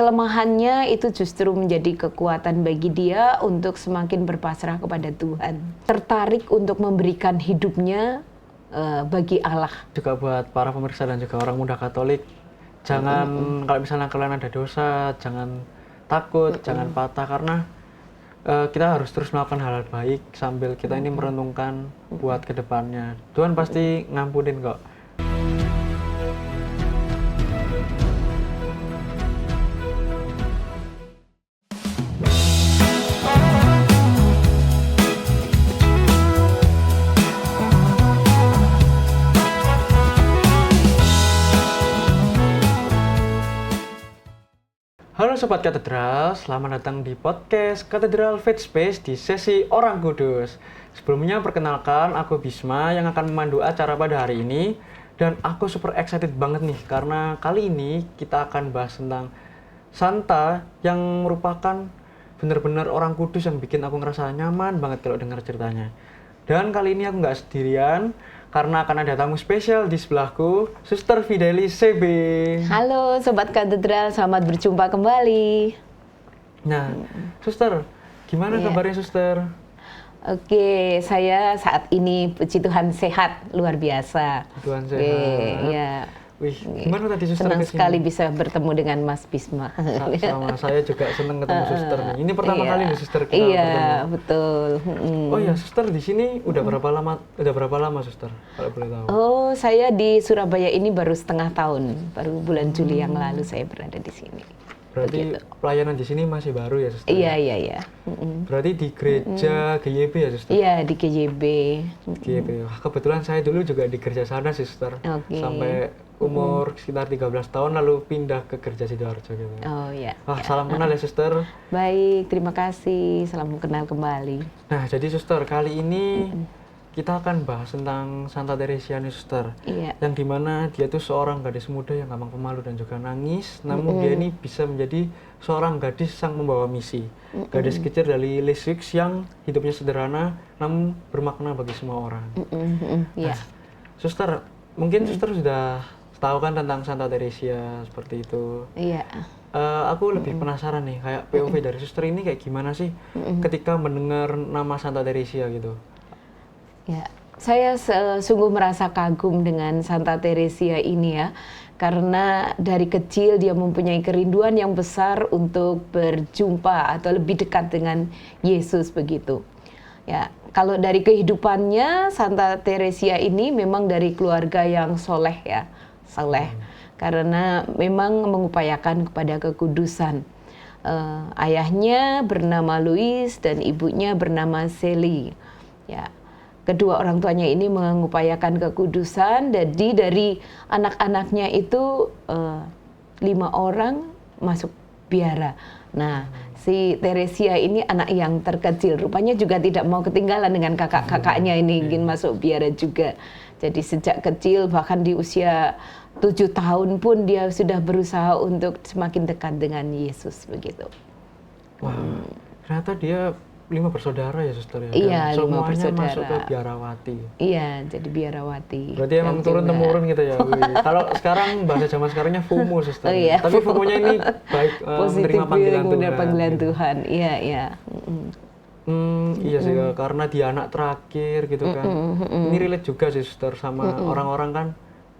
Kelemahannya itu justru menjadi kekuatan bagi dia untuk semakin berpasrah kepada Tuhan. Tertarik untuk memberikan hidupnya bagi Allah. Juga buat para pemirsa dan juga orang muda Katolik, jangan kalau misalnya kalian ada dosa, jangan takut, jangan patah, karena kita harus terus melakukan hal-hal baik sambil kita ini merenungkan buat kedepannya. Tuhan pasti ngampunin kok. Halo Sobat Katedral, selamat datang di podcast Katedral Faith Space di sesi Orang Kudus. Sebelumnya perkenalkan, aku Bisma yang akan memandu acara pada hari ini. Dan aku super excited banget nih, karena kali ini kita akan bahas tentang Santa yang merupakan benar-benar orang kudus yang bikin aku ngerasa nyaman banget kalau dengar ceritanya. Dan kali ini aku nggak sendirian, karena akan ada tamu spesial di sebelahku, Suster Fidelis CB. Halo Sobat Katedral, selamat berjumpa kembali. Nah, Suster, gimana kabarnya Suster? Oke, saya saat ini puji Tuhan sehat, luar biasa. Tuhan sehat. Ya. Wih, gimana tadi Suster Senang kesini? sekali bisa bertemu dengan Mas Bisma. Sama saya juga senang ketemu Suster nih. Ini pertama kali nih Suster kita Iya, bertemu. betul. Oh ya, Suster di sini udah berapa lama Suster? Kalau boleh tahu. Oh, saya di Surabaya ini baru setengah tahun, baru bulan Juli yang lalu saya berada di sini. Berarti pelayanan di sini masih baru ya Suster? Iya. Berarti di gereja GYB ya Suster? Iya, di GYB. GYB. Wah, kebetulan saya dulu juga di gereja sana sih Suster. Oke. Sampai umur sekitar 13 tahun lalu pindah ke gereja Sidoarjo gitu. Oh iya. Wah, salam kenal ya Suster. Baik, terima kasih. Salam kenal kembali. Nah, jadi Suster, kali ini kita akan bahas tentang Santa Teresia nih Suster. Iya. Yang dimana dia tuh seorang gadis muda yang gampang pemalu dan juga nangis. Namun dia ini bisa menjadi seorang gadis yang membawa misi. Gadis kecil dari Liswix yang hidupnya sederhana namun bermakna bagi semua orang. Iya. Suster, mungkin Suster sudah tahu kan tentang Santa Teresia seperti itu. Iya. Aku lebih penasaran nih, kayak POV dari Suster ini kayak gimana sih ketika mendengar nama Santa Teresia gitu? Ya, saya sungguh merasa kagum dengan Santa Teresia ini ya, karena dari kecil dia mempunyai kerinduan yang besar untuk berjumpa atau lebih dekat dengan Yesus begitu. Ya, kalau dari kehidupannya Santa Teresia ini memang dari keluarga yang soleh ya, soleh, karena memang mengupayakan kepada kekudusan. Ayahnya bernama Louis dan ibunya bernama Sally. Ya. Kedua orang tuanya ini mengupayakan kekudusan, jadi dari anak-anaknya itu 5 orang masuk biara. Nah, si Teresia ini anak yang terkecil, rupanya juga tidak mau ketinggalan dengan kakak-kakaknya ini, ingin masuk biara juga. Jadi sejak kecil, bahkan di usia 7 tahun pun dia sudah berusaha untuk semakin dekat dengan Yesus begitu. Wah, ternyata dia 5 bersaudara ya Suster ya? Iya, 5 semuanya bersaudara. masuk ke biarawati. Iya, jadi biarawati. Berarti emang turun-temurun gitu ya? Kalau sekarang, bahasa zaman sekarangnya FOMO Suster. Oh, iya. Tapi FOMO-nya ini baik, menerima panggilan Tuhan. Panggilan gitu. Tuhan, iya. Iya sih, karena dia anak terakhir gitu kan. Ini relate juga sih Suster sama orang-orang kan.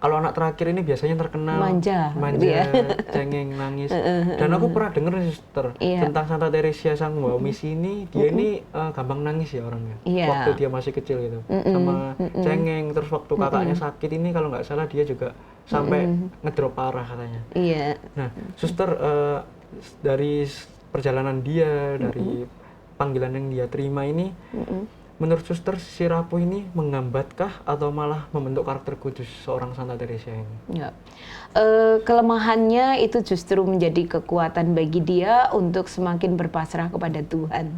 Kalau anak terakhir ini biasanya terkenal manja, cengeng, nangis. Dan aku pernah denger nih Suster tentang Santa Teresia sang membawa misi ini, dia ini gampang nangis ya orangnya. Waktu dia masih kecil gitu, sama cengeng. Terus waktu kakaknya sakit ini kalau nggak salah dia juga sampai ngedrop parah katanya. Iya. Nah, Suster, dari perjalanan dia, dari panggilan yang dia terima ini, menurut Suster, si rapuh ini menghambatkah atau malah membentuk karakter kudus seorang Santa Teresia ini? Ya. Kelemahannya itu justru menjadi kekuatan bagi dia untuk semakin berpasrah kepada Tuhan.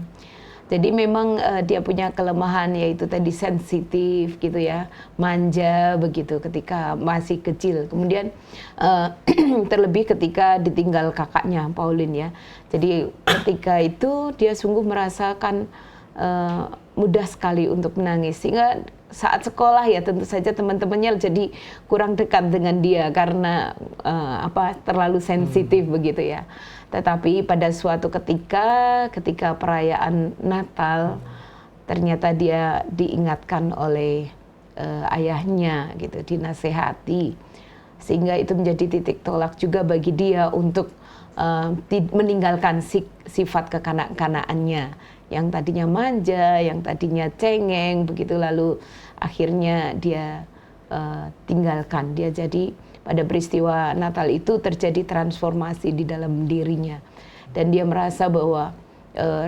Jadi memang dia punya kelemahan, yaitu tadi sensitif gitu ya, manja begitu ketika masih kecil. Kemudian terlebih ketika ditinggal kakaknya Pauline ya. Jadi ketika itu dia sungguh merasakan mudah sekali untuk menangis, sehingga saat sekolah ya tentu saja teman-temannya jadi kurang dekat dengan dia karena terlalu sensitif begitu ya. Tetapi pada suatu ketika perayaan Natal, ternyata dia diingatkan oleh ayahnya gitu, dinasehati, sehingga itu menjadi titik tolak juga bagi dia untuk meninggalkan sifat kekanak-kanakannya yang tadinya manja, yang tadinya cengeng begitu, lalu akhirnya dia tinggalkan. Dia jadi pada peristiwa Natal itu terjadi transformasi di dalam dirinya, dan dia merasa bahwa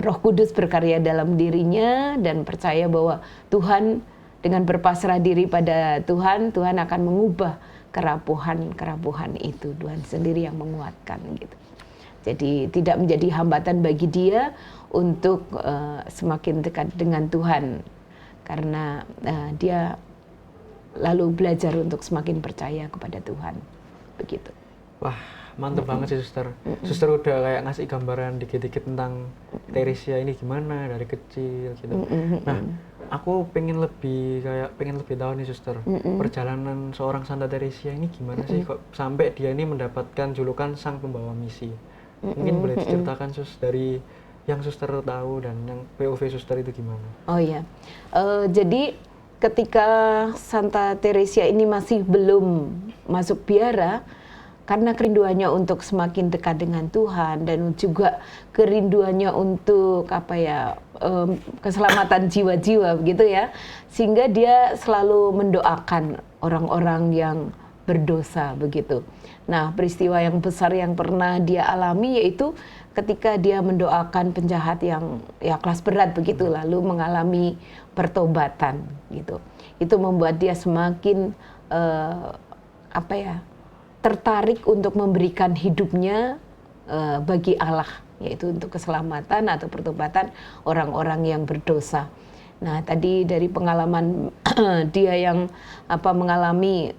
Roh Kudus berkarya dalam dirinya dan percaya bahwa Tuhan, dengan berpasrah diri pada Tuhan, Tuhan akan mengubah kerapuhan itu. Tuhan sendiri yang menguatkan gitu. Jadi tidak menjadi hambatan bagi dia untuk semakin dekat dengan Tuhan, karena dia lalu belajar untuk semakin percaya kepada Tuhan. Begitu. Wah, mantep banget sih Suster. Suster udah kayak ngasih gambaran dikit-dikit tentang Teresia ini gimana dari kecil gitu. Nah, aku pengen lebih tahu nih Suster, perjalanan seorang Santa Teresia ini gimana sih kok sampai dia ini mendapatkan julukan Sang Pembawa Misi. Mungkin boleh diceritakan Sus, dari yang Suster tahu dan yang POV Suster itu gimana? Oh iya, jadi ketika Santa Teresia ini masih belum masuk biara, karena kerinduannya untuk semakin dekat dengan Tuhan dan juga kerinduannya untuk keselamatan jiwa-jiwa begitu ya, sehingga dia selalu mendoakan orang-orang yang berdosa begitu. Nah, peristiwa yang besar yang pernah dia alami yaitu ketika dia mendoakan penjahat yang kelas berat begitu, lalu mengalami pertobatan gitu. Itu membuat dia semakin tertarik untuk memberikan hidupnya bagi Allah, yaitu untuk keselamatan atau pertobatan orang-orang yang berdosa. Nah, tadi dari pengalaman dia yang mengalami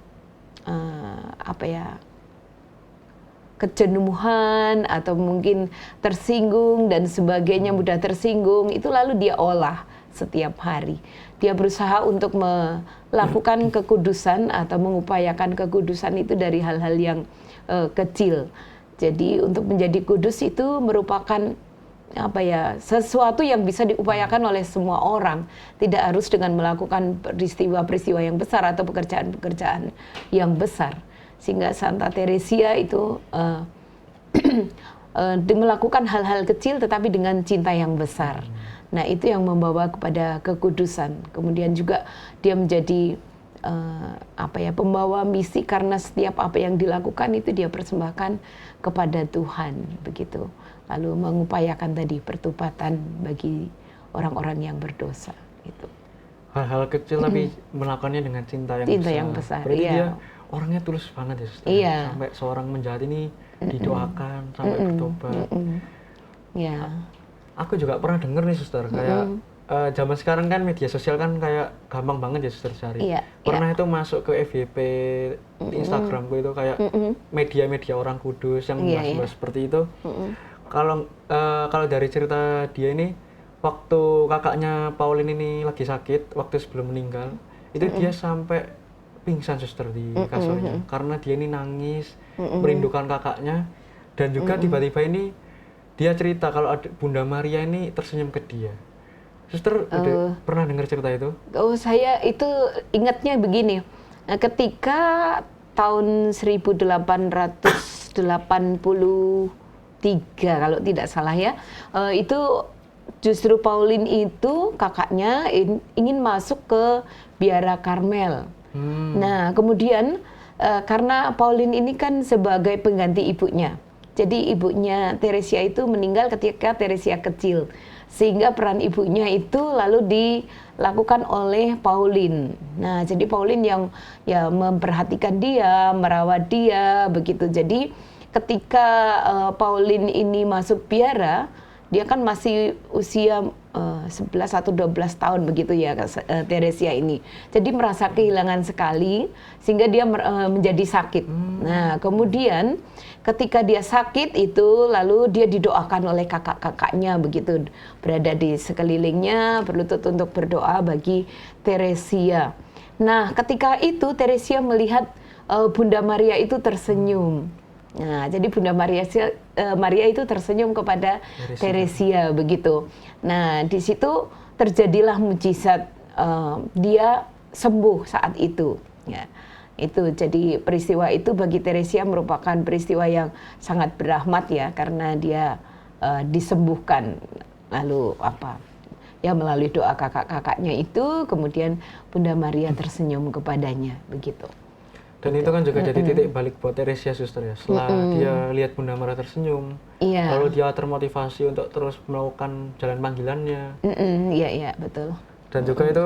kejenuhan atau mungkin tersinggung dan sebagainya, mudah tersinggung, itu lalu dia olah setiap hari. Dia berusaha untuk melakukan kekudusan atau mengupayakan kekudusan itu dari hal-hal yang kecil. Jadi untuk menjadi kudus itu merupakan sesuatu yang bisa diupayakan oleh semua orang. Tidak harus dengan melakukan peristiwa-peristiwa yang besar atau pekerjaan-pekerjaan yang besar. Sehingga Santa Teresia itu melakukan hal-hal kecil tetapi dengan cinta yang besar. Nah, itu yang membawa kepada kekudusan. Kemudian juga dia menjadi pembawa misi, karena setiap apa yang dilakukan itu dia persembahkan kepada Tuhan begitu. Lalu mengupayakan tadi pertobatan bagi orang-orang yang berdosa gitu. Hal-hal kecil tapi melakukannya dengan cinta yang besar. Berarti dia orangnya tulus banget ya Suster. Iya. Sampai seorang menjahat ini didoakan sampai bertobat. Ya. Aku juga pernah denger nih Suster, kayak zaman sekarang kan media sosial kan kayak gampang banget ya Suster cari. Iya, Pernah itu masuk ke FYP Instagramku itu kayak media-media orang kudus yang bahas-bahas seperti itu. Kalau dari cerita dia ini, waktu kakaknya Pauline ini lagi sakit, waktu sebelum meninggal, itu dia sampai pingsan Suster di kasurnya, karena dia ini nangis, merindukan kakaknya, dan juga tiba-tiba ini dia cerita kalau Bunda Maria ini tersenyum ke dia. Suster udah pernah dengar cerita itu? Oh, saya itu ingatnya begini, ketika tahun 1883 kalau tidak salah ya, itu justru Pauline itu kakaknya ingin masuk ke Biara Karmel. Nah, kemudian karena Pauline ini kan sebagai pengganti ibunya, jadi ibunya Teresia itu meninggal ketika Teresia kecil, sehingga peran ibunya itu lalu dilakukan oleh Pauline. Nah, jadi Pauline yang memperhatikan dia, merawat dia begitu. Jadi ketika Pauline ini masuk biara, dia kan masih usia 11 atau 12 tahun begitu ya, Teresia ini. Jadi merasa kehilangan sekali sehingga dia menjadi sakit. Nah, kemudian ketika dia sakit itu lalu dia didoakan oleh kakak-kakaknya begitu, berada di sekelilingnya, berlutut untuk berdoa bagi Teresia. Nah, ketika itu Teresia melihat Bunda Maria itu tersenyum. Nah, jadi Bunda Maria itu tersenyum kepada Teresia begitu. Nah, di situ terjadilah mujizat, dia sembuh saat itu. Ya, itu jadi peristiwa itu bagi Teresia merupakan peristiwa yang sangat berahmat ya, karena dia disembuhkan. Lalu ya melalui doa kakak-kakaknya itu, kemudian Bunda Maria tersenyum kepadanya begitu. Dan itu kan juga jadi titik balik buat Teresia, Suster ya. Setelah dia lihat Bunda Maria tersenyum, lalu dia termotivasi untuk terus melakukan jalan panggilannya. Iya, betul. Dan juga itu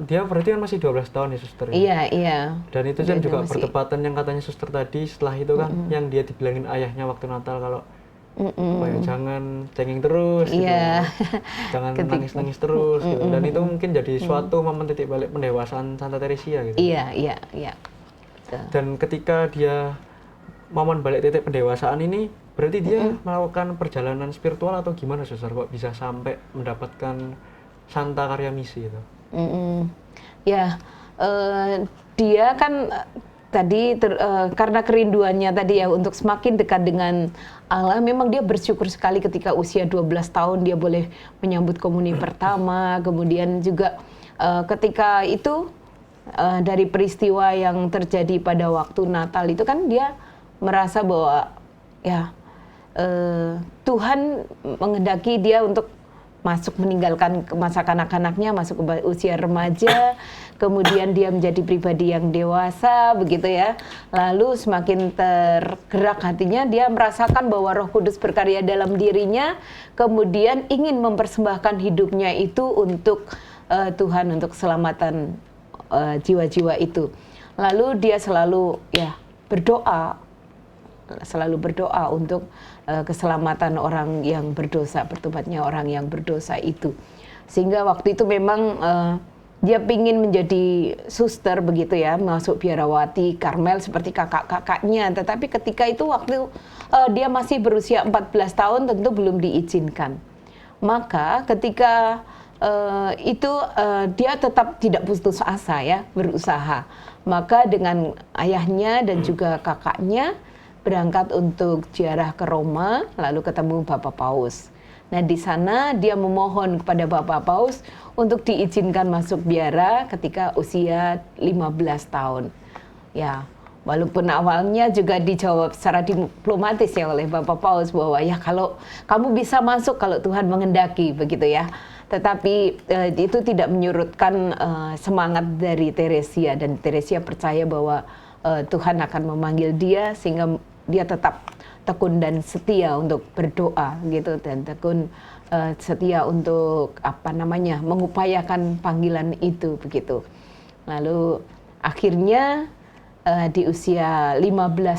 dia berarti kan masih 12 tahun ya, Suster ya? Iya. Dan itu kan juga bertepatan yang katanya Suster tadi, setelah itu kan yang dia dibilangin ayahnya waktu Natal kalau jangan cengeng terus gitu, jangan nangis-nangis terus gitu. Dan itu mungkin jadi suatu momen titik balik pendewasaan Santa Teresia gitu. Iya. Dan ketika dia momen balik titik pendewasaan ini, berarti dia melakukan perjalanan spiritual atau gimana, Suster, kok bisa sampai mendapatkan Santa Karya Misi itu? Ya, dia kan tadi karena kerinduannya tadi ya untuk semakin dekat dengan Allah, memang dia bersyukur sekali ketika usia 12 tahun dia boleh menyambut komuni pertama, kemudian juga ketika itu dari peristiwa yang terjadi pada waktu Natal itu kan dia merasa bahwa ya Tuhan menghendaki dia untuk meninggalkan masa kanak-kanaknya, masuk ke usia remaja, kemudian dia menjadi pribadi yang dewasa begitu ya. Lalu semakin tergerak hatinya, dia merasakan bahwa Roh Kudus berkarya dalam dirinya, kemudian ingin mempersembahkan hidupnya itu untuk Tuhan, untuk keselamatan jiwa-jiwa itu. Lalu dia selalu berdoa untuk keselamatan orang yang berdosa, bertobatnya orang yang berdosa itu. Sehingga waktu itu memang dia ingin menjadi suster begitu ya, masuk biarawati Karmel seperti kakak-kakaknya. Tetapi ketika itu waktu dia masih berusia 14 tahun tentu belum diizinkan. Maka ketika dia tetap tidak putus asa ya, berusaha. Maka dengan ayahnya dan juga kakaknya berangkat untuk ziarah ke Roma, lalu ketemu Bapak Paus. Nah, di sana dia memohon kepada Bapak Paus untuk diizinkan masuk biara ketika usia 15 tahun. Ya, walaupun awalnya juga dijawab secara diplomatis ya oleh Bapak Paus bahwa ya kalau kamu bisa masuk kalau Tuhan menghendaki begitu ya. Tetapi itu tidak menyurutkan semangat dari Teresia, dan Teresia percaya bahwa Tuhan akan memanggil dia sehingga dia tetap tekun dan setia untuk berdoa gitu, dan tekun setia untuk mengupayakan panggilan itu begitu. Lalu akhirnya di usia 15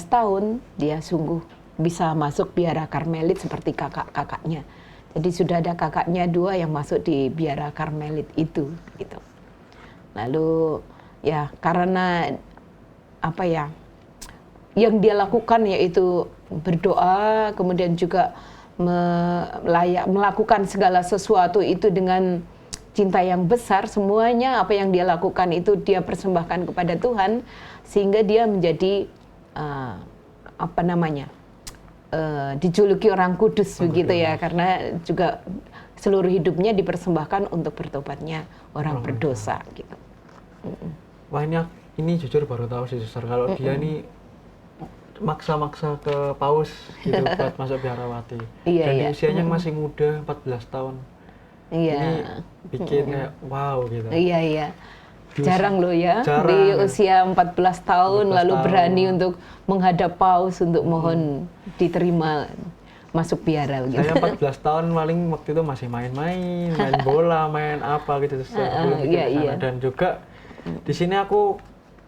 tahun dia sungguh bisa masuk biara Karmelit seperti kakak-kakaknya. Jadi sudah ada kakaknya 2 yang masuk di biara Karmelit itu gitu. Lalu ya karena yang dia lakukan yaitu berdoa, kemudian juga melakukan segala sesuatu itu dengan cinta yang besar, semuanya apa yang dia lakukan itu dia persembahkan kepada Tuhan, sehingga dia menjadi dijuluki orang kudus begitu ya, karena juga seluruh hidupnya dipersembahkan untuk bertobatnya orang berdosa gitu. Wah, ini jujur baru tahu sih, Suster, kalau dia ini maksa-maksa ke Paus gitu buat masuk biarawati. Dan di usianya masih muda, 14 tahun. Ini bikin kayak wow gitu. Iya. Jarang loh ya, di usia 14 tahun lalu berani untuk menghadap Paus untuk mohon diterima masuk biara gitu. Saya 14 tahun paling waktu itu masih main bola, main apa gitu, Suster. Belum Dan juga di sini aku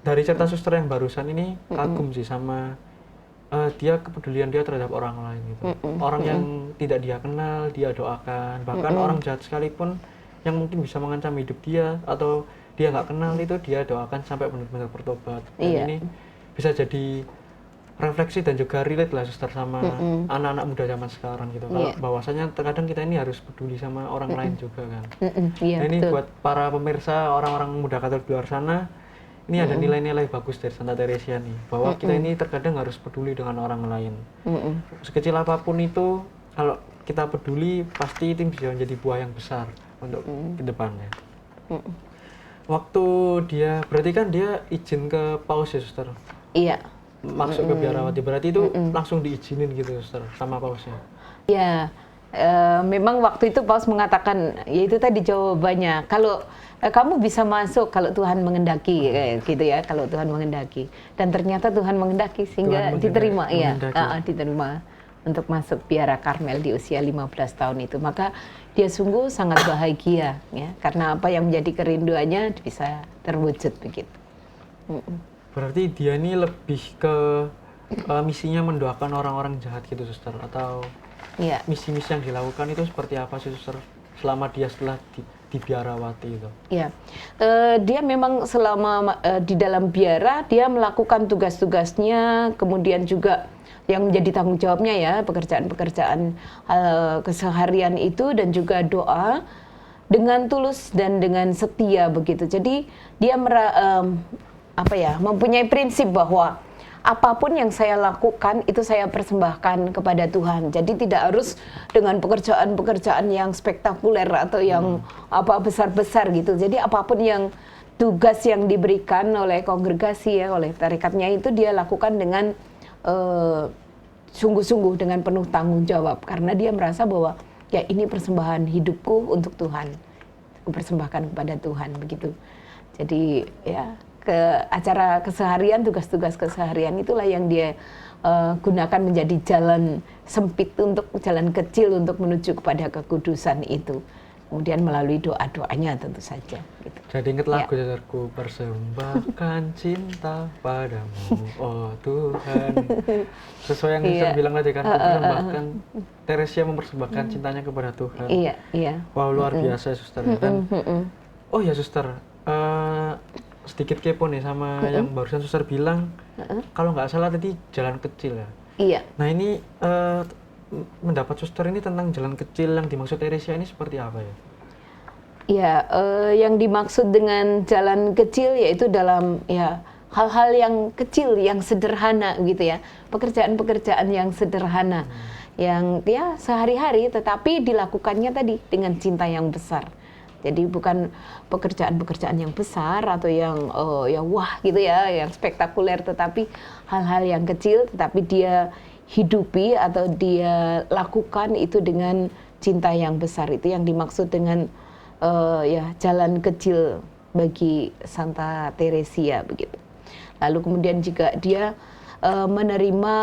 dari cerita Suster yang barusan ini kagum sih sama kepedulian dia terhadap orang lain gitu. Orang yang tidak dia kenal, dia doakan. Bahkan orang jahat sekalipun yang mungkin bisa mengancam hidup dia atau dia nggak kenal itu dia doakan sampai benar-benar bertobat. Dan ini bisa jadi refleksi dan juga relate lah, Suster, sama anak-anak muda zaman sekarang gitu. Kalau bahwasanya terkadang kita ini harus peduli sama orang lain juga kan. Nah, ini buat para pemirsa, orang-orang muda Katolik di luar sana ini ada nilai-nilai bagus dari Santa Teresia nih, bahwa kita ini terkadang harus peduli dengan orang lain. Sekecil apapun itu, kalau kita peduli, pasti itu bisa menjadi buah yang besar untuk ke depannya. Waktu dia, berarti kan dia izin ke Paus ya, Suster? Iya. Masuk ke biarawati, berarti itu langsung diizinin gitu, Suster, sama Pausnya? Ya, memang waktu itu Paus mengatakan, ya itu tadi jawabannya, kalau kamu bisa masuk kalau Tuhan mengendaki, gitu ya, kalau Tuhan mengendaki. Dan ternyata Tuhan mengendaki sehingga diterima, ya, diterima untuk masuk biara Karmel di usia 15 tahun itu. Maka dia sungguh sangat bahagia, ya, karena apa yang menjadi kerinduannya bisa terwujud begitu. Berarti dia ini lebih ke misinya mendoakan orang-orang jahat gitu, Suster, atau misi-misi yang dilakukan itu seperti apa sih, Suster, selama dia setelah di biarawati itu? Ya, dia memang selama di dalam biara dia melakukan tugas-tugasnya, kemudian juga yang menjadi tanggung jawabnya ya, pekerjaan-pekerjaan keseharian itu, dan juga doa dengan tulus dan dengan setia begitu. Jadi dia mempunyai prinsip bahwa apapun yang saya lakukan itu saya persembahkan kepada Tuhan. Jadi tidak harus dengan pekerjaan-pekerjaan yang spektakuler atau yang besar-besar gitu. Jadi apapun yang tugas yang diberikan oleh kongregasi ya, oleh tarikatnya itu dia lakukan dengan sungguh-sungguh, dengan penuh tanggung jawab, karena dia merasa bahwa ya ini persembahan hidupku untuk Tuhan. Aku persembahkan kepada Tuhan begitu. Jadi ya ke acara keseharian, tugas-tugas keseharian itulah yang dia gunakan menjadi jalan sempit, untuk jalan kecil untuk menuju kepada kekudusan itu. Kemudian melalui doa-doanya tentu saja. Gitu. Jadi ingat lagu Saudaraku, persembahkan cinta padamu, oh Tuhan. Sesuai yang Suster bilang tadi kan, persembahkan, Teresia mempersembahkan cintanya kepada Tuhan. Iya. Wow, luar biasa, Suster. Dan, oh ya, Suster, sedikit kepo nih sama yang barusan Suster bilang, kalau nggak salah tadi jalan kecil ya? Iya. Nah ini mendapat Suster ini tentang jalan kecil yang dimaksud Teresia ini seperti apa ya? Ya, yang dimaksud dengan jalan kecil yaitu dalam ya hal-hal yang kecil, yang sederhana gitu ya, pekerjaan-pekerjaan yang sederhana, yang ya sehari-hari tetapi dilakukannya tadi dengan cinta yang besar. Jadi bukan pekerjaan-pekerjaan yang besar atau yang yang wah gitu ya, yang spektakuler, tetapi hal-hal yang kecil tetapi dia hidupi atau dia lakukan itu dengan cinta yang besar. Itu yang dimaksud dengan ya jalan kecil bagi Santa Teresia begitu. Lalu kemudian juga dia menerima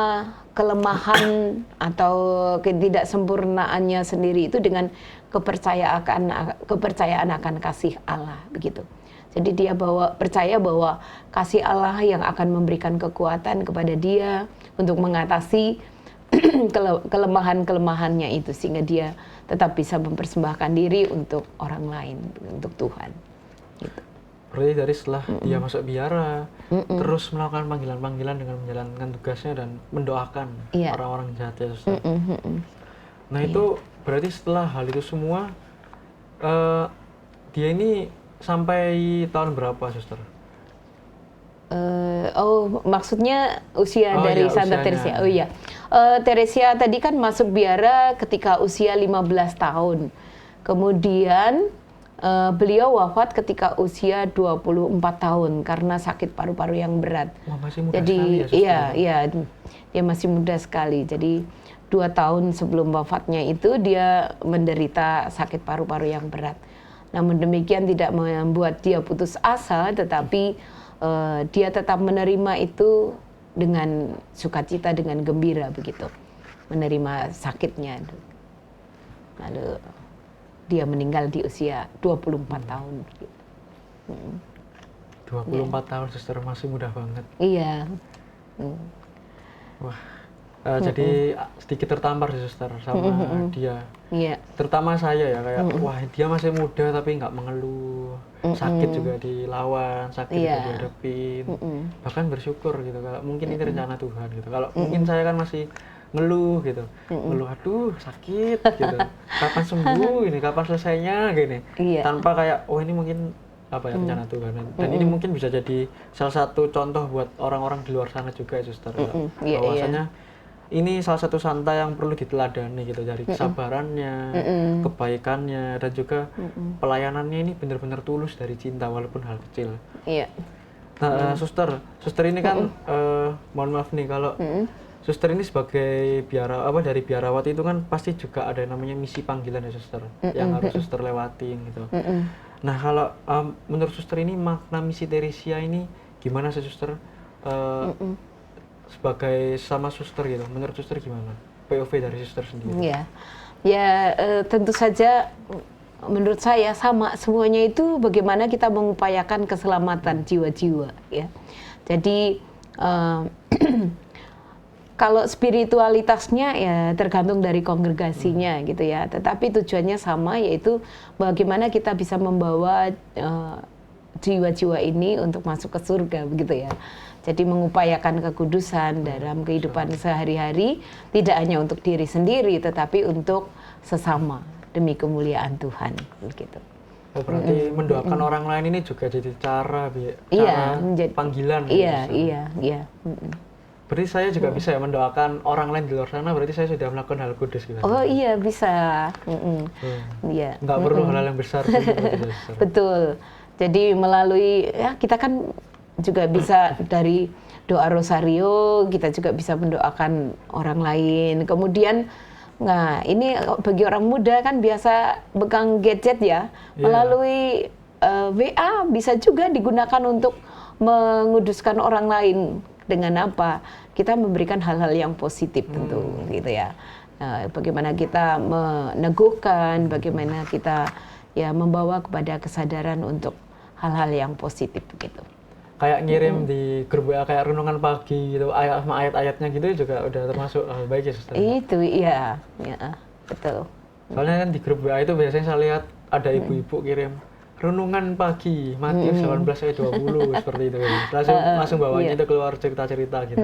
kelemahan atau ketidaksempurnaannya sendiri itu dengan kepercayaan akan kasih Allah begitu. Jadi dia percaya bahwa kasih Allah yang akan memberikan kekuatan kepada dia untuk mengatasi kelemahan-kelemahannya itu, sehingga dia tetap bisa mempersembahkan diri untuk orang lain, untuk Tuhan. Gitu. Berarti dari setelah dia masuk biara, terus melakukan panggilan-panggilan dengan menjalankan tugasnya dan mendoakan orang-orang jahat ya, Suster. Nah itu berarti setelah hal itu semua, dia ini sampai tahun berapa, Suster? Maksudnya usia dari Santa Teresia. Oh iya, Teresia tadi kan masuk biara ketika usia 15 tahun. Kemudian beliau wafat ketika usia 24 tahun karena sakit paru-paru yang berat. Wah, masih muda jadi sekali ya, Suster. iya, dia masih muda sekali. Jadi 2 tahun sebelum wafatnya itu dia menderita sakit paru-paru yang berat. Namun demikian tidak membuat dia putus asa, tetapi dia tetap menerima itu dengan sukacita, dengan gembira begitu, menerima sakitnya. Lalu dia meninggal di usia 24 tahun. 24 tahun, Suster, masih muda banget. Iya. Wah, jadi sedikit tertampar sih, Suster, sama dia. Iya. Terutama saya ya, kayak wah dia masih muda tapi nggak mengeluh, sakit juga dilawan, sakit juga dihadapin, bahkan bersyukur gitu. Kalau mungkin ini rencana Tuhan gitu. Kalau mungkin saya kan masih ngeluh gitu, ngeluh aduh sakit gitu, kapan sembuh ini, kapan selesainya gini, tanpa kayak oh ini mungkin apa ya rencana Tuhan. Dan ini mungkin bisa jadi salah satu contoh buat orang-orang di luar sana juga ya, Suster. Iya, Bahwasanya ini salah satu santa yang perlu diteladani gitu, dari kesabarannya, kebaikannya, dan juga pelayanannya ini benar-benar tulus dari cinta walaupun hal kecil. Iya. Nah, suster ini kan mohon maaf nih kalau suster ini sebagai dari biarawati itu kan pasti juga ada namanya misi panggilan ya, Suster, yang harus suster lewatin gitu. Nah, kalau menurut suster ini makna misi Teresia ini gimana sih, Suster? Sebagai sama suster gitu, menurut suster gimana? POV dari suster sendiri? Iya. Ya, tentu saja menurut saya sama semuanya itu bagaimana kita mengupayakan keselamatan jiwa-jiwa ya. Jadi kalau spiritualitasnya ya tergantung dari kongregasinya gitu ya. Tetapi tujuannya sama, yaitu bagaimana kita bisa membawa jiwa-jiwa ini untuk masuk ke surga begitu ya. Jadi mengupayakan kekudusan dalam kehidupan sehari-hari, tidak hanya untuk diri sendiri tetapi untuk sesama demi kemuliaan Tuhan begitu. Oh, berarti mendoakan orang lain ini juga jadi cara panggilan. Iya. Berarti saya juga bisa ya mendoakan orang lain di luar sana, berarti saya sudah melakukan hal kudus gitu. Oh iya, bisa. Iya. Nggak perlu hal yang besar. Betul. Jadi melalui, ya kita kan juga bisa dari doa rosario, kita juga bisa mendoakan orang lain. Kemudian, nah ini bagi orang muda kan biasa pegang gadget ya, melalui WA bisa juga digunakan untuk menguduskan orang lain. Dengan apa? Kita memberikan hal-hal yang positif tentu gitu ya. Bagaimana kita meneguhkan, bagaimana kita ya membawa kepada kesadaran untuk hal-hal yang positif gitu. Kayak ngirim di grup WA kayak renungan pagi gitu, ayat-ayatnya gitu juga udah termasuk hal baik ya, Suster. Itu iya, ya, betul. Soalnya kan di grup WA itu biasanya saya lihat ada ibu-ibu kirim renungan pagi, Matius 18 ayat 20 seperti itu. Langsung bawanya itu keluar cerita-cerita gitu.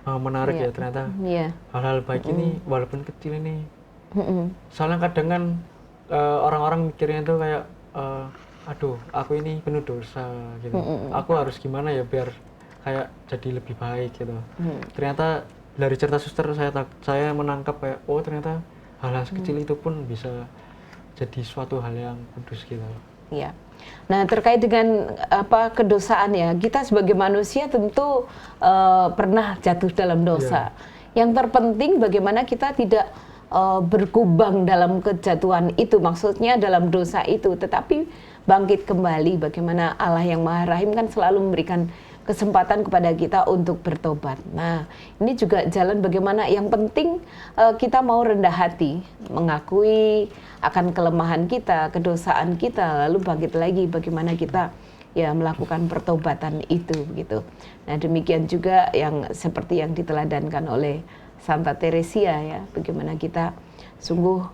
Menarik ya ternyata. Hal-hal baik ini walaupun kecil ini. Soalnya kadang kan orang-orang mikirnya itu kayak aduh, aku ini penuh dosa gitu. Aku harus gimana ya biar kayak jadi lebih baik gitu. Ternyata dari cerita suster saya menangkap kayak oh ternyata hal-hal kecil itu pun bisa jadi suatu hal yang kudus gitu. Iya. Nah, terkait dengan kedosaan ya, kita sebagai manusia tentu pernah jatuh dalam dosa. Yang terpenting bagaimana kita tidak berkubang dalam kejatuhan itu, maksudnya dalam dosa itu, tetapi bangkit kembali. Bagaimana Allah yang Maha Rahim kan selalu memberikan kesempatan kepada kita untuk bertobat. Nah, ini juga jalan bagaimana yang penting kita mau rendah hati, mengakui akan kelemahan kita, kedosaan kita, lalu bangkit lagi bagaimana kita ya melakukan pertobatan itu gitu. Nah, demikian juga yang seperti yang diteladankan oleh Santa Teresia ya, bagaimana kita sungguh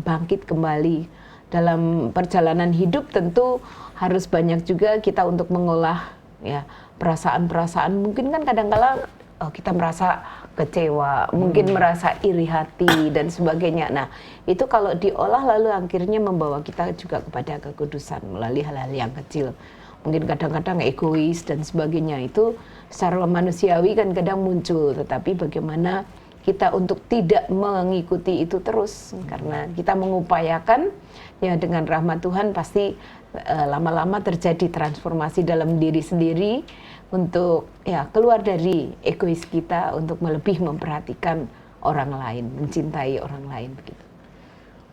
bangkit kembali dalam perjalanan hidup. Tentu harus banyak juga kita untuk mengolah ya perasaan-perasaan. Mungkin kan kadang-kala kita merasa kecewa, mungkin merasa iri hati dan sebagainya. Nah, itu kalau diolah lalu akhirnya membawa kita juga kepada kekudusan melalui hal-hal yang kecil. Mungkin kadang-kadang egois dan sebagainya, itu secara manusiawi kan kadang muncul, tetapi bagaimana kita untuk tidak mengikuti itu terus, karena kita mengupayakan ya dengan rahmat Tuhan pasti lama-lama terjadi transformasi dalam diri sendiri untuk ya keluar dari egois kita untuk lebih memperhatikan orang lain, mencintai orang lain begitu.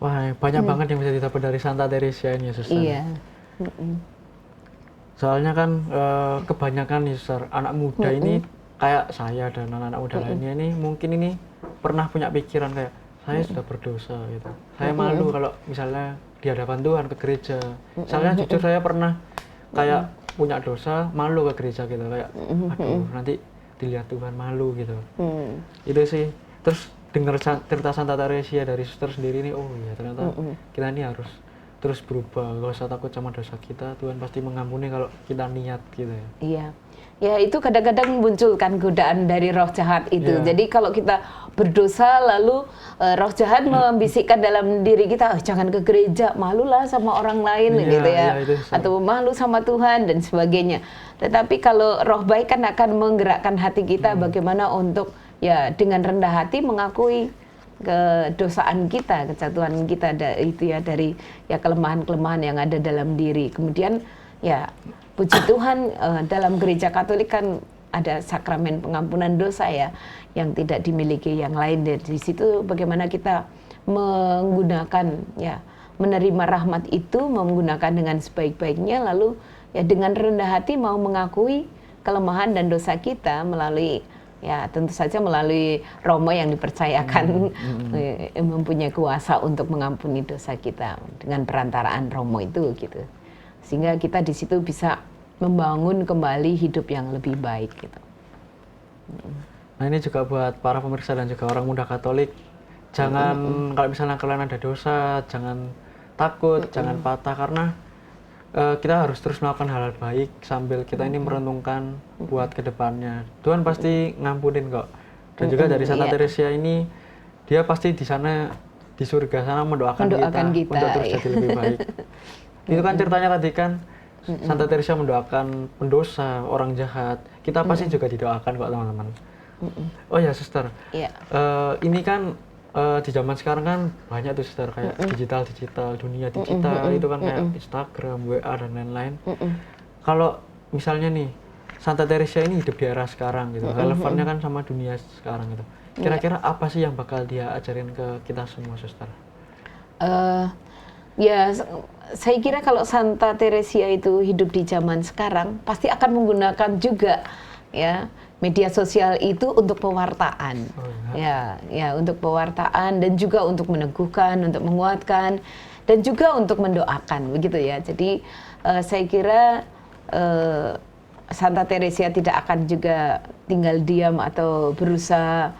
Wah, banyak banget yang bisa didapat dari Santa Teresia ini, Suster. Iya. Soalnya kan kebanyakan nih, Suster, anak muda ini kayak saya dan anak-anak muda lainnya ini mungkin ini pernah punya pikiran kayak saya sudah berdosa gitu. Saya malu kalau misalnya di hadapan Tuhan ke gereja. Misalnya jujur saya pernah kayak punya dosa, malu ke gereja gitu kayak aduh nanti dilihat Tuhan, malu gitu. Itu sih. Terus dengar cerita Santa Teresia dari suster sendiri nih, oh iya ternyata kita ini harus terus berubah. Gak usah takut sama dosa kita, Tuhan pasti mengampuni kalau kita niat gitu ya. Iya. Ya itu kadang-kadang munculkan godaan dari roh jahat itu. Iya. Jadi kalau kita berdosa lalu roh jahat membisikkan dalam diri kita, jangan ke gereja, malulah sama orang lain Iya, gitu ya. iya, itu Atau malu sama Tuhan dan sebagainya. Tetapi kalau roh baik kan akan menggerakkan hati kita bagaimana untuk ya dengan rendah hati mengakui kedosaan kita, kejatuhan kita itu ya dari ya kelemahan-kelemahan yang ada dalam diri. Kemudian ya puji Tuhan dalam gereja Katolik kan ada sakramen pengampunan dosa ya yang tidak dimiliki yang lain. Dari situ bagaimana kita menggunakan ya menerima rahmat itu, menggunakan dengan sebaik-baiknya, lalu ya dengan rendah hati mau mengakui kelemahan dan dosa kita melalui ya tentu saja melalui Romo yang dipercayakan mempunyai kuasa untuk mengampuni dosa kita dengan perantaraan Romo itu gitu. Sehingga kita di situ bisa membangun kembali hidup yang lebih baik gitu. Nah ini juga buat para pemirsa dan juga orang muda Katolik, jangan kalau misalnya kalian ada dosa, jangan takut, jangan patah karena kita harus terus melakukan hal-hal baik sambil kita ini merenungkan buat kedepannya. Tuhan pasti ngampunin kok. Dan juga dari Santa Teresia ini dia pasti di sana di surga sana mendoakan kita untuk terus jadi lebih baik. Itu kan ceritanya tadi kan Santa Teresia mendoakan pendosa, orang jahat. Kita pasti juga didoakan kok teman-teman. Oh ya suster, ini kan di zaman sekarang kan banyak tuh suster kayak digital, dunia digital itu kan kayak Instagram, WA dan lain-lain. Kalau misalnya nih Santa Teresia ini hidup di era sekarang gitu, relevannya kan sama dunia sekarang gitu. Kira-kira apa sih yang bakal dia ajarin ke kita semua suster? Ya, saya kira kalau Santa Teresia itu hidup di zaman sekarang, pasti akan menggunakan juga ya media sosial itu untuk pewartaan. Ya, untuk pewartaan dan juga untuk meneguhkan, untuk menguatkan dan juga untuk mendoakan begitu ya. Jadi saya kira Santa Teresia tidak akan juga tinggal diam atau berusaha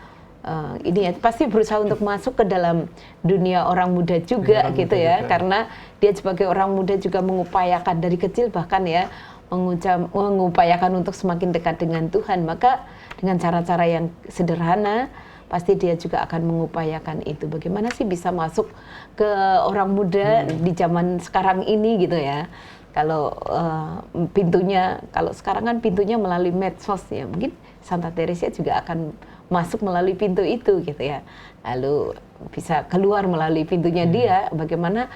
ini ya pasti berusaha untuk masuk ke dalam dunia orang muda juga gitu ya, karena dia sebagai orang muda juga mengupayakan dari kecil bahkan ya mengupayakan untuk semakin dekat dengan Tuhan, maka dengan cara-cara yang sederhana pasti dia juga akan mengupayakan itu. Bagaimana sih bisa masuk ke orang muda di zaman sekarang ini gitu ya. Kalau pintunya, kalau sekarang kan pintunya melalui medsos ya, mungkin Santa Teresia juga akan masuk melalui pintu itu gitu ya. Lalu bisa keluar melalui pintunya dia, bagaimana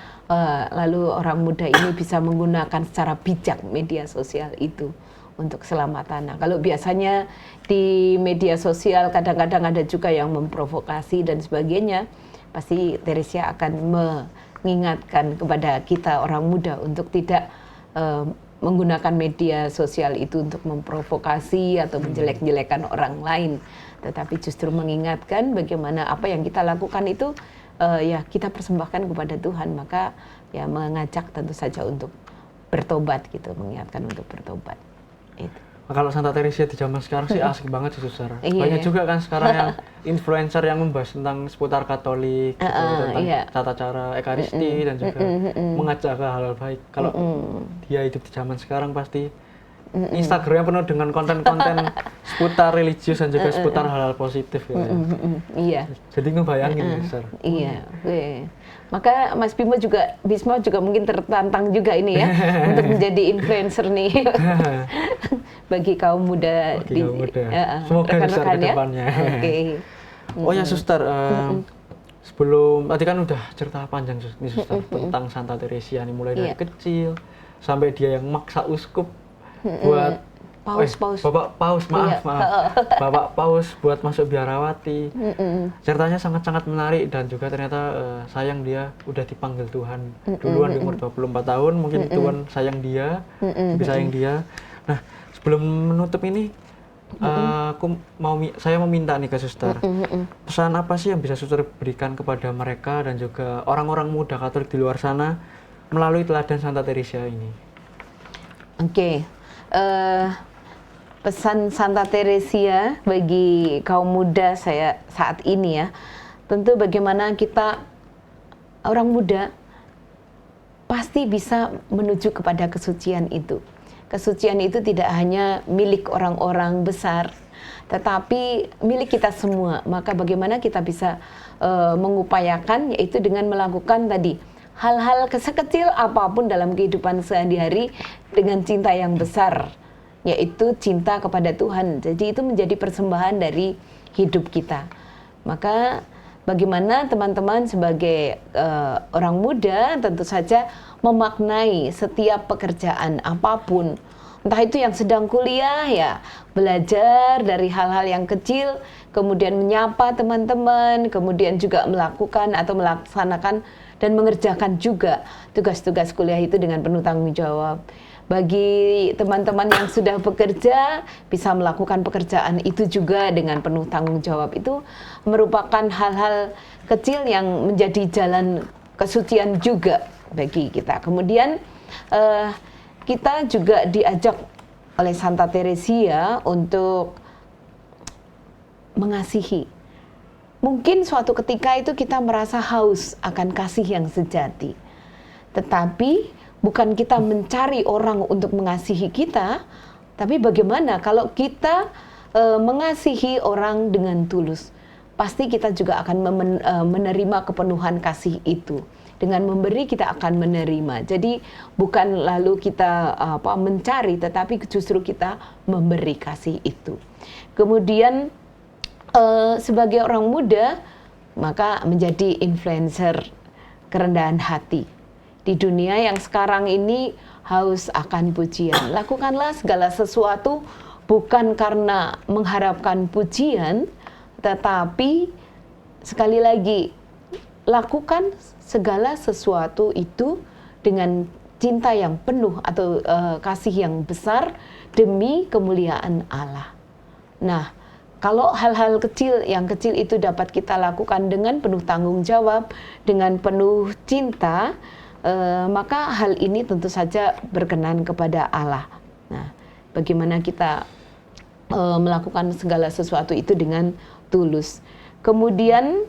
lalu orang muda ini bisa menggunakan secara bijak media sosial itu untuk keselamatan. Nah, kalau biasanya di media sosial kadang-kadang ada juga yang memprovokasi dan sebagainya, pasti Teresia akan mengingatkan kepada kita orang muda untuk tidak menggunakan media sosial itu untuk memprovokasi atau menjelek-jelekan orang lain, tetapi justru mengingatkan bagaimana apa yang kita lakukan itu ya kita persembahkan kepada Tuhan, maka ya mengajak tentu saja untuk bertobat gitu, mengingatkan untuk bertobat. Itu. Kalau Santa Teresia di zaman sekarang sih asik banget sih suster. Banyak juga kan sekarang yang influencer yang membahas tentang seputar Katolik, gitu, tentang tata cara Ekaristi dan juga mengajak ke hal-hal baik. Kalau dia hidup di zaman sekarang pasti Instagramnya penuh dengan konten-konten seputar religius dan juga seputar hal-hal positif gitu ya. Iya. Jadi ngebayangin suster. Iya. Maka Mas Bisma juga mungkin tertantang juga ini ya untuk menjadi influencer nih bagi kaum muda. Semoga besar ke depannya. Oh ya suster, sebelum tadi kan udah cerita panjang nih suster tentang Santa Teresia nih, mulai dari kecil sampai dia yang maksa uskup buat Bapak Paus, maaf. Bapak Paus buat masuk biarawati. Ceritanya sangat-sangat menarik dan juga ternyata sayang dia udah dipanggil Tuhan duluan di umur 24 tahun, mungkin Tuhan sayang dia, lebih sayang dia. Nah, sebelum menutup ini saya mau minta nih ke suster. Pesan apa sih yang bisa suster berikan kepada mereka dan juga orang-orang muda Katolik di luar sana melalui teladan Santa Teresia ini? Pesan Santa Teresia bagi kaum muda saya saat ini ya, tentu bagaimana kita orang muda pasti bisa menuju kepada kesucian itu. Kesucian itu tidak hanya milik orang-orang besar, tetapi milik kita semua. Maka bagaimana kita bisa mengupayakan, yaitu dengan melakukan tadi hal-hal sekecil apapun dalam kehidupan sehari-hari dengan cinta yang besar, yaitu cinta kepada Tuhan. Jadi itu menjadi persembahan dari hidup kita. Maka bagaimana teman-teman sebagai orang muda tentu saja memaknai setiap pekerjaan apapun, entah itu yang sedang kuliah ya, belajar dari hal-hal yang kecil, kemudian menyapa teman-teman, kemudian juga melakukan atau melaksanakan dan mengerjakan juga tugas-tugas kuliah itu dengan penuh tanggung jawab. Bagi teman-teman yang sudah bekerja, bisa melakukan pekerjaan itu juga dengan penuh tanggung jawab. Itu merupakan hal-hal kecil yang menjadi jalan kesucian juga bagi kita. Kemudian kita juga diajak oleh Santa Teresia untuk mengasihi. Mungkin suatu ketika itu kita merasa haus akan kasih yang sejati. Tetapi bukan kita mencari orang untuk mengasihi kita, tapi bagaimana kalau kita mengasihi orang dengan tulus. Pasti kita juga akan menerima kepenuhan kasih itu. Dengan memberi kita akan menerima. Jadi bukan lalu kita mencari, tetapi justru kita memberi kasih itu. Kemudian sebagai orang muda, maka menjadi influencer kerendahan hati. Di dunia yang sekarang ini haus akan pujian. Lakukanlah segala sesuatu bukan karena mengharapkan pujian, tetapi sekali lagi, lakukan segala sesuatu itu dengan cinta yang penuh atau kasih yang besar demi kemuliaan Allah. Nah, kalau hal-hal kecil, yang kecil itu dapat kita lakukan dengan penuh tanggung jawab, dengan penuh cinta, maka hal ini tentu saja berkenan kepada Allah. Nah, bagaimana kita melakukan segala sesuatu itu dengan tulus. Kemudian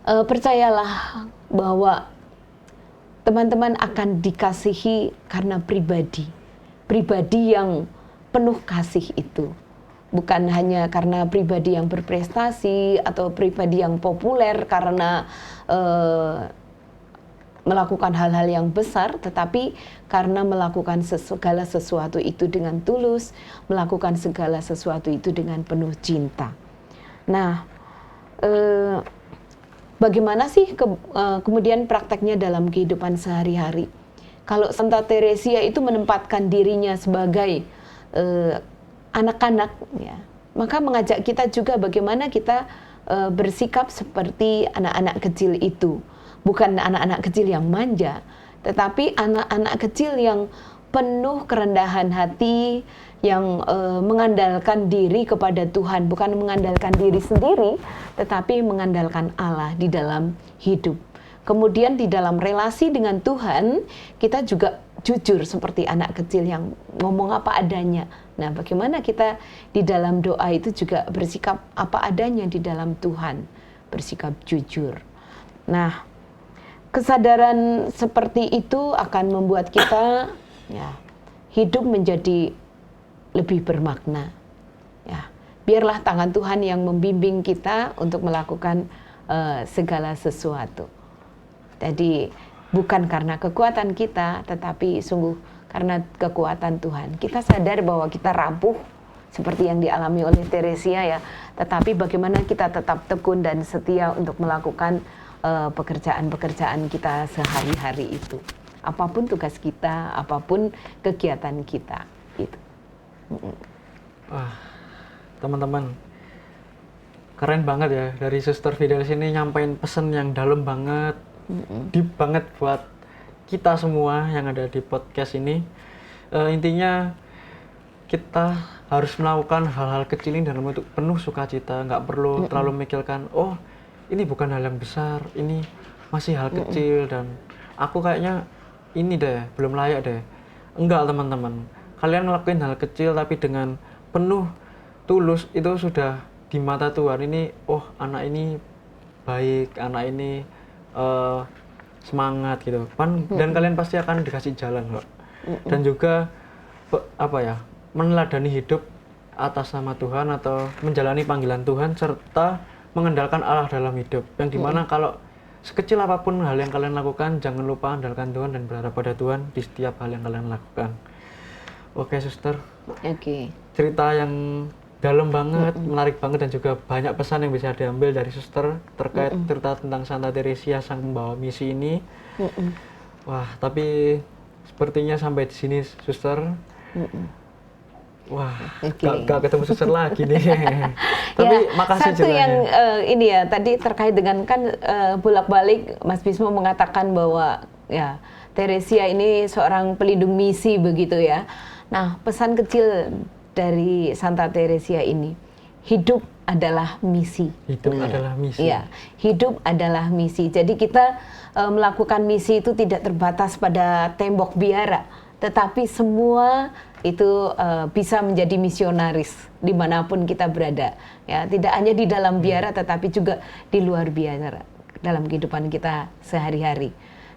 percayalah bahwa teman-teman akan dikasihi karena pribadi yang penuh kasih itu. Bukan hanya karena pribadi yang berprestasi atau pribadi yang populer karena melakukan hal-hal yang besar, tetapi karena melakukan segala sesuatu itu dengan tulus, melakukan segala sesuatu itu dengan penuh cinta. Nah, bagaimana sih kemudian prakteknya dalam kehidupan sehari-hari? Kalau Santa Teresia itu menempatkan dirinya sebagai anak-anak, ya, maka mengajak kita juga bagaimana kita bersikap seperti anak-anak kecil itu. Bukan anak-anak kecil yang manja, tetapi anak-anak kecil yang penuh kerendahan hati, yang mengandalkan diri kepada Tuhan, bukan mengandalkan diri sendiri, tetapi mengandalkan Allah di dalam hidup. Kemudian di dalam relasi dengan Tuhan, kita juga jujur seperti anak kecil yang ngomong apa adanya. Nah, bagaimana kita di dalam doa itu juga bersikap apa adanya di dalam Tuhan, bersikap jujur. Nah, kesadaran seperti itu akan membuat kita hidup menjadi lebih bermakna. Ya, biarlah tangan Tuhan yang membimbing kita untuk melakukan segala sesuatu. Jadi bukan karena kekuatan kita, tetapi sungguh karena kekuatan Tuhan. Kita sadar bahwa kita rapuh seperti yang dialami oleh Teresia ya, tetapi bagaimana kita tetap tekun dan setia untuk melakukan pekerjaan-pekerjaan kita sehari-hari itu. Apapun tugas kita, apapun kegiatan kita. Gitu. Teman-teman, keren banget ya dari Suster Fidelis ini nyampein pesan yang dalam banget, deep banget buat kita semua yang ada di podcast ini. Intinya kita harus melakukan hal-hal kecil ini dalam bentuk penuh sukacita, nggak perlu terlalu memikirkan, oh ini bukan hal yang besar, ini masih hal kecil dan aku kayaknya ini deh, belum layak deh. Enggak teman-teman, kalian ngelakuin hal kecil tapi dengan penuh tulus itu sudah di mata Tuhan ini, oh anak ini baik, anak ini semangat gitu. Dan kalian pasti akan dikasih jalan kok. Dan juga meneladani hidup atas nama Tuhan atau menjalani panggilan Tuhan serta mengandalkan Allah dalam hidup. Yang dimana kalau sekecil apapun hal yang kalian lakukan, jangan lupa andalkan Tuhan dan berharap pada Tuhan di setiap hal yang kalian lakukan. Oke, Suster. Oke. Cerita yang dalam banget, menarik banget, dan juga banyak pesan yang bisa diambil dari Suster terkait cerita tentang Santa Teresia, sang pembawa misi ini. Wah, tapi sepertinya sampai di sini, Suster. Wah, gak ketemu Suster lagi nih. Tapi ya, makasih satu ceritanya. yang ini ya, tadi terkait dengan kan bolak-balik Mas Bisma mengatakan bahwa ya Teresia ini seorang pelindung misi begitu ya. Nah, pesan kecil dari Santa Teresia ini, hidup adalah misi. Hidup adalah misi. Iya, hidup adalah misi. Jadi kita melakukan misi itu tidak terbatas pada tembok biara, tetapi semua itu bisa menjadi misionaris dimanapun kita berada. Ya, tidak hanya di dalam biara, tetapi juga di luar biara dalam kehidupan kita sehari-hari.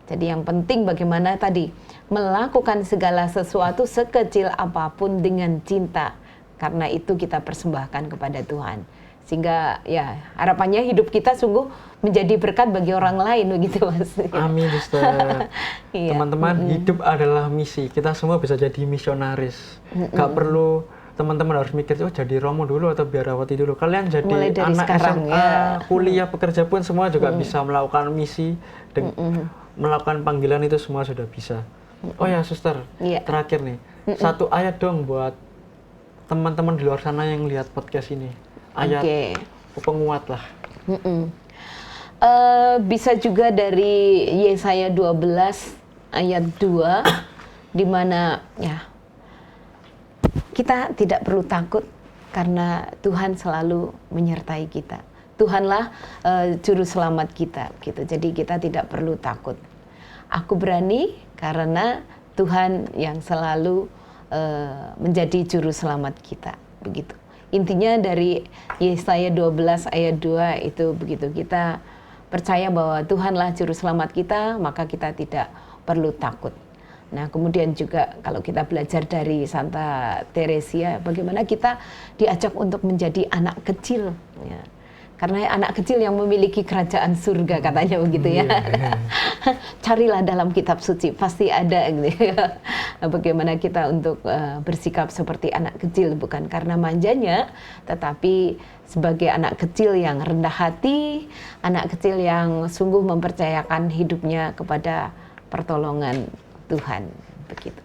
Jadi yang penting bagaimana tadi melakukan segala sesuatu sekecil apapun dengan cinta, karena itu kita persembahkan kepada Tuhan. Sehingga ya harapannya hidup kita sungguh menjadi berkat bagi orang lain begitu Mas. Amin, Suster. Iya. Teman-teman, hidup adalah misi. Kita semua bisa jadi misionaris. Gak perlu teman-teman harus mikir, oh jadi romo dulu atau biarawati dulu. Kalian jadi Mulai dari anak sekarang, SMA, ya. kuliah, pekerja pun semua juga bisa melakukan misi dan melakukan panggilan, itu semua sudah bisa. Oh ya, Suster, Iya. terakhir nih, satu ayat dong buat teman-teman di luar sana yang lihat podcast ini. Ayat penguat lah. Bisa juga dari Yesaya 12 ayat 2 di mana ya kita tidak perlu takut karena Tuhan selalu menyertai kita. Tuhanlah juru selamat kita gitu. Jadi kita tidak perlu takut. Aku berani karena Tuhan yang selalu menjadi juru selamat kita begitu. Intinya dari Yesaya 12 ayat 2 itu begitu. Kita percaya bahwa Tuhanlah juru selamat kita, maka kita tidak perlu takut. Nah, kemudian juga kalau kita belajar dari Santa Teresia, bagaimana kita diajak untuk menjadi anak kecil. Ya. Karena anak kecil yang memiliki kerajaan surga, katanya begitu ya. Carilah dalam kitab suci, pasti ada. Gitu. Bagaimana kita untuk bersikap seperti anak kecil, bukan karena manjanya, tetapi sebagai anak kecil yang rendah hati, anak kecil yang sungguh mempercayakan hidupnya kepada pertolongan Tuhan. Begitu.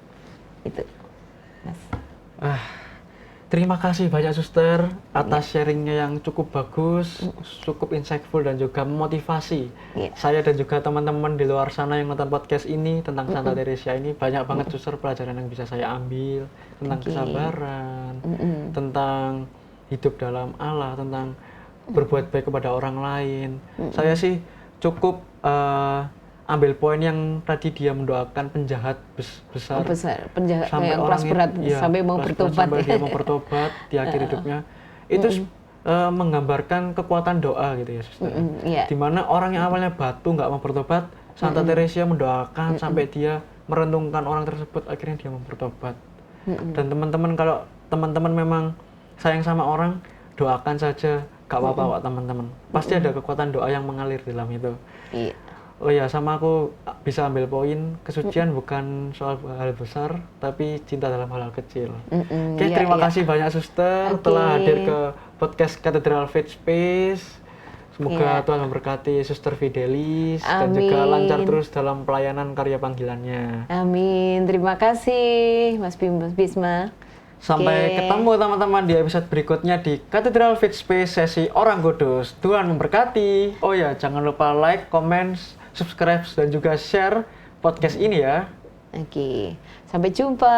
Itu, Mas. Terima kasih banyak Suster atas sharingnya yang cukup bagus, cukup insightful dan juga memotivasi. Saya dan juga teman-teman di luar sana yang nonton podcast ini tentang Santa Teresia ini, banyak banget Suster pelajaran yang bisa saya ambil tentang kesabaran, tentang hidup dalam Allah, tentang berbuat baik kepada orang lain. Saya sih cukup ambil poin yang tadi dia mendoakan penjahat besar, penjahat sampai yang orang kelas berat sampai mau bertobat, sampai dia mau bertobat di akhir hidupnya. Itu menggambarkan kekuatan doa gitu ya, Suster. Dimana orang yang awalnya batu nggak mau bertobat, Santa Teresia mendoakan sampai dia merenungkan orang tersebut, akhirnya dia mau bertobat. Dan teman-teman, kalau teman-teman memang sayang sama orang, doakan saja, gak apa-apa kok teman-teman. Pasti ada kekuatan doa yang mengalir dalam itu. Oh ya, sama aku bisa ambil poin, kesucian bukan soal hal besar, tapi cinta dalam hal kecil. Oke, terima kasih banyak Suster telah hadir ke podcast Cathedral Faith Space. Semoga Tuhan memberkati Suster Fidelis dan juga lancar terus dalam pelayanan karya panggilannya. Amin, terima kasih Mas Bisma. Sampai ketemu teman-teman di episode berikutnya di Cathedral Faith Space sesi Orang Kudus. Tuhan memberkati. Oh ya, jangan lupa like, comment, subscribe, dan juga share podcast ini ya. Oke, sampai jumpa.